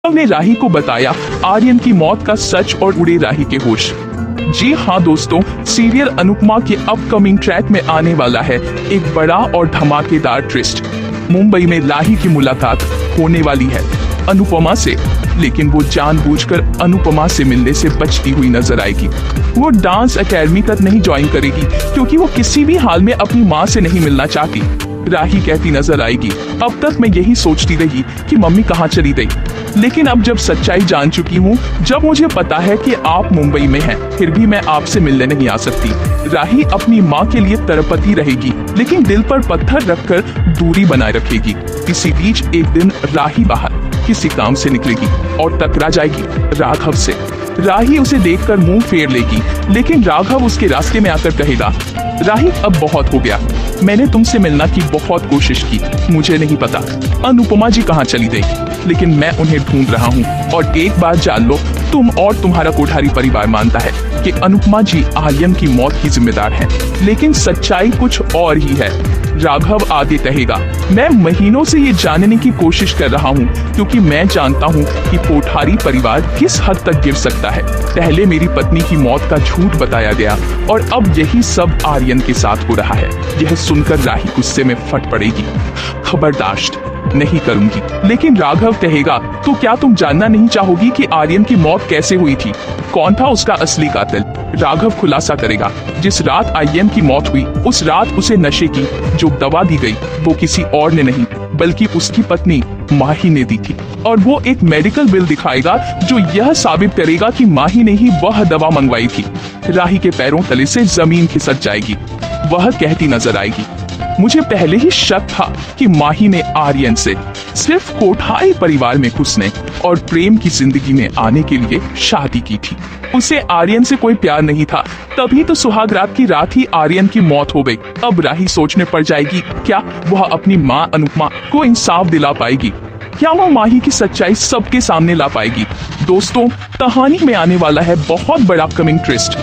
ने राही को बताया आर्यन की मौत का सच और उड़े राही के होश। जी हाँ दोस्तों, सीरियल अनुपमा के अपकमिंग ट्रैक में आने वाला है एक बड़ा और धमाकेदार ट्विस्ट। मुंबई में राही की मुलाकात होने वाली है अनुपमा से, लेकिन वो जानबूझकर अनुपमा से मिलने से बचती हुई नजर आएगी। वो डांस एकेडमी तक नहीं ज्वाइन करेगी क्योंकि वो किसी भी हाल में अपनी माँ से नहीं मिलना चाहती। राही कहती नजर आएगी, अब तक मैं यही सोचती रही कि मम्मी कहाँ चली गई, लेकिन अब जब सच्चाई जान चुकी हूँ, जब मुझे पता है कि आप मुंबई में हैं, फिर भी मैं आपसे मिलने नहीं आ सकती। राही अपनी माँ के लिए तड़पती रहेगी, लेकिन दिल पर पत्थर रखकर दूरी बनाए रखेगी। इसी बीच एक दिन राही बाहर किसी काम से निकलेगी और टकरा जाएगी राघव से। राही उसे देखकर मुंह फेर लेगी, लेकिन राघव उसके रास्ते में आकर कहेगा, राही अब बहुत हो गया, मैंने तुमसे मिलना की बहुत कोशिश की, मुझे नहीं पता अनुपमा जी कहाँ चली गई, लेकिन मैं उन्हें ढूंढ रहा हूँ। और एक बात जान लो, तुम और तुम्हारा कोठारी परिवार मानता है कि अनुपमा जी आर्यन की मौत की जिम्मेदार हैं, लेकिन सच्चाई कुछ और ही है। राघव आगे कहेगा, मैं महीनों से ये जानने की कोशिश कर रहा हूँ क्योंकि मैं जानता हूँ कि कोठारी परिवार किस हद तक गिर सकता है। पहले मेरी पत्नी की मौत का झूठ बताया गया और अब यही सब आर्यन के साथ हो रहा है। यह सुनकर राही गुस्से में फट पड़ेगी, खबरदाश्त नहीं करूंगी। लेकिन राघव कहेगा, तो क्या तुम जानना नहीं चाहोगी कि आर्यन की मौत कैसे हुई थी, कौन था उसका असली कातिल? राघव खुलासा करेगा, जिस रात आर्यन की मौत हुई उस रात उसे नशे की जो दवा दी गई वो किसी और ने नहीं बल्कि उसकी पत्नी माही ने दी थी, और वो एक मेडिकल बिल दिखाएगा जो यह साबित करेगा कि माही ने ही वह दवा मंगवाई थी। राही के पैरों तले से जमीन खिसक जाएगी। वह कहती नजर आएगी, मुझे पहले ही शक था कि माही ने आर्यन से सिर्फ कोठारी परिवार में घुसने और प्रेम की जिंदगी में आने के लिए शादी की थी। उसे आर्यन से कोई प्यार नहीं था, तभी तो सुहाग रात की रात ही आर्यन की मौत हो गई। अब राही सोचने पड़ जाएगी, क्या वह अपनी माँ अनुपमा को इंसाफ दिला पाएगी? क्या वो माही की सच्चाई सबके सामने ला पाएगी? दोस्तों, कहानी में आने वाला है बहुत बड़ा अपकमिंग ट्विस्ट।